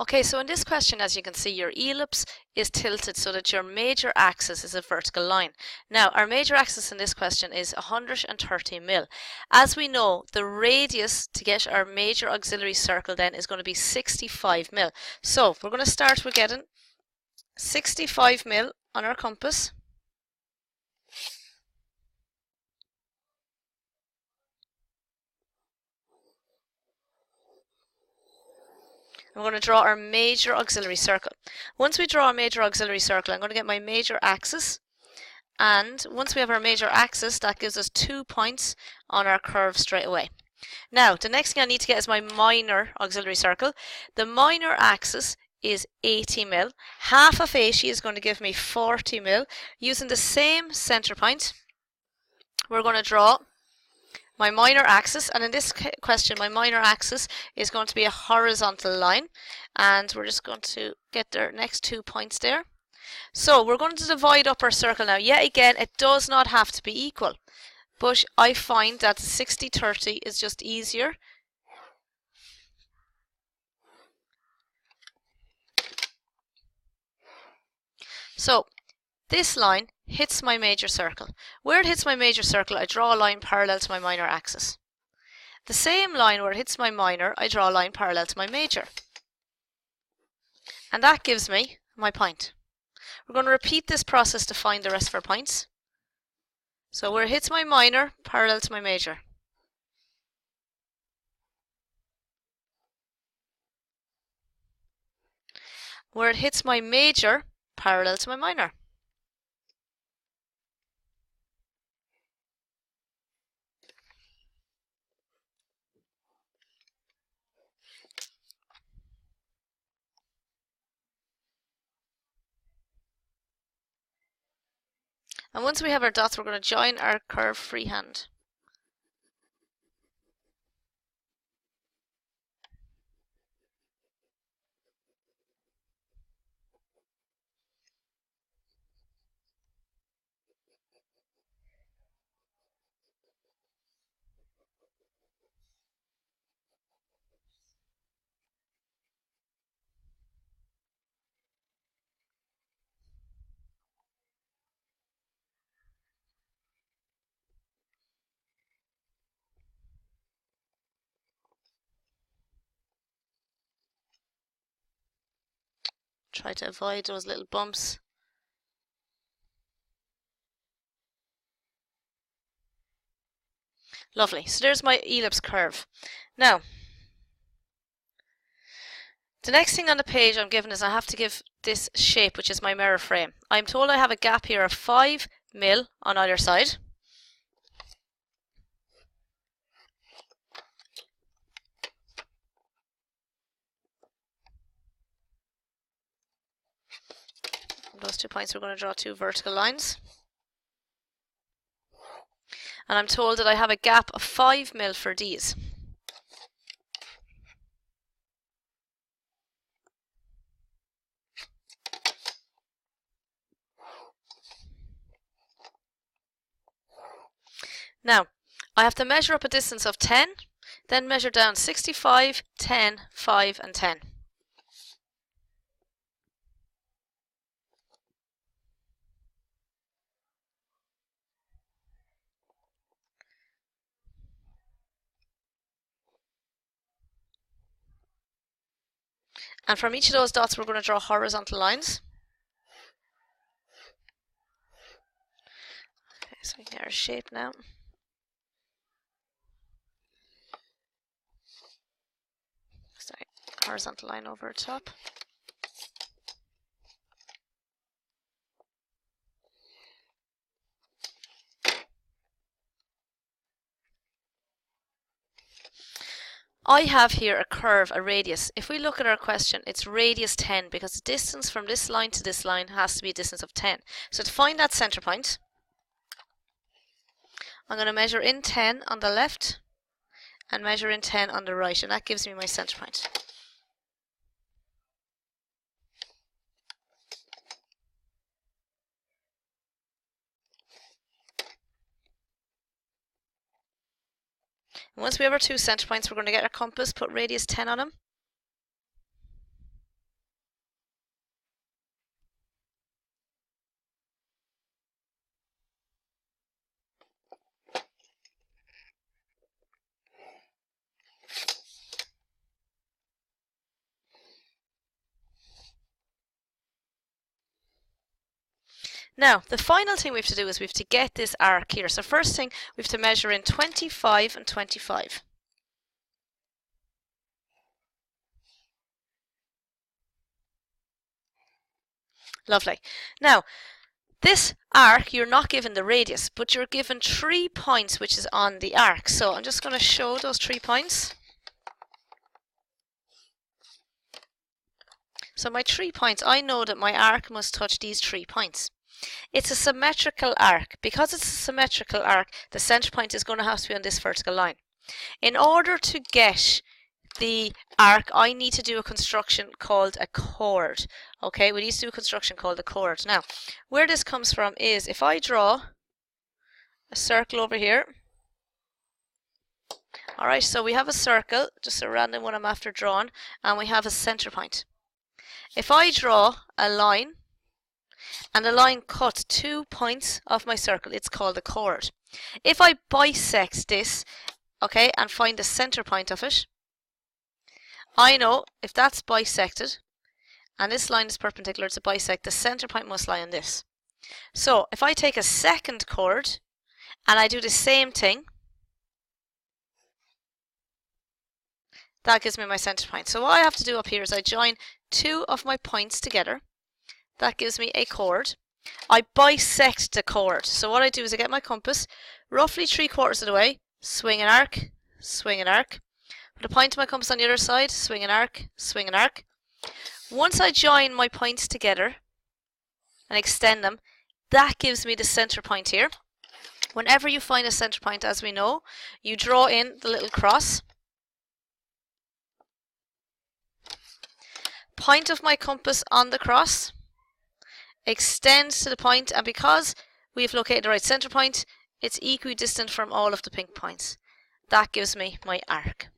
Okay, so in this question, as you can see, your ellipse is tilted so that your major axis is a vertical line. Now, our major axis in this question is 130 mil. As we know, the radius to get our major auxiliary circle then is going to be 65 mil. So we're going to start with getting 65 mil on our compass. We're going to draw our major auxiliary circle. Once we draw our major auxiliary circle, I'm going to get my major axis. And once we have our major axis, that gives us 2 points on our curve straight away. Now, the next thing I need to get is my minor auxiliary circle. The minor axis is 80 mil. Half of 80 is going to give me 40 mil. Using the same center point, we're going to draw my minor axis, and in this question my minor axis is going to be a horizontal line, and we're just going to get their next 2 points there. So we're going to divide up our circle now. Yet again, it does not have to be equal, but I find that 60-30 is just easier. So this line hits my major circle. Where it hits my major circle, I draw a line parallel to my minor axis. The same line where it hits my minor, I draw a line parallel to my major. And that gives me my point. We're going to repeat this process to find the rest of our points. So where it hits my minor, parallel to my major. Where it hits my major, parallel to my minor. And once we have our dots, we're going to join our curve freehand. Try to avoid those little bumps. Lovely. So there's my ellipse curve. Now, the next thing on the page I'm given is I have to give this shape, which is my mirror frame. I'm told I have a gap here of 5 mil on either side. Those 2 points, we're going to draw 2 vertical lines. And I'm told that I have a gap of 5 mil for these. Now, I have to measure up a distance of 10, then measure down 65, 10, 5 and 10. And from each of those dots we're going to draw horizontal lines. Okay, so we can get our shape now. Sorry, horizontal line over the top. I have here a curve, a radius. If we look at our question, it's radius 10 because the distance from this line to this line has to be a distance of 10. So to find that center point, I'm going to measure in 10 on the left and measure in 10 on the right, and that gives me my center point. And once we have our 2 center points, we're going to get our compass, put radius 10 on them. Now, the final thing we have to do is we have to get this arc here. So first thing, we have to measure in 25 and 25. Lovely. Now, this arc, you're not given the radius, but you're given 3 points which is on the arc. So I'm just going to show those 3 points. So my 3 points, I know that my arc must touch these 3 points. It's a symmetrical arc. Because it's a symmetrical arc, the center point is going to have to be on this vertical line. In order to get the arc, I need to do a construction called a chord. Okay, we need to do a construction called a chord. Now, where this comes from is if I draw a circle over here. Alright, so we have a circle, just a random one I'm after drawing, and we have a center point. If I draw a line, and the line cuts 2 points of my circle, it's called a chord. If I bisect this, okay, and find the center point of it, I know if that's bisected, and this line is perpendicular to bisect, the center point must lie on this. So if I take a second chord, and I do the same thing, that gives me my center point. So what I have to do up here is I join 2 of my points together. That gives me a chord. I bisect the chord. So what I do is I get my compass, roughly 3/4 of the way, swing an arc, swing an arc. Put a point to my compass on the other side, swing an arc, swing an arc. Once I join my points together and extend them, that gives me the center point here. Whenever you find a center point, as we know, you draw in the little cross. Point of my compass on the cross, extend to the point, and because we've located the right center point, it's equidistant from all of the pink points. That gives me my arc.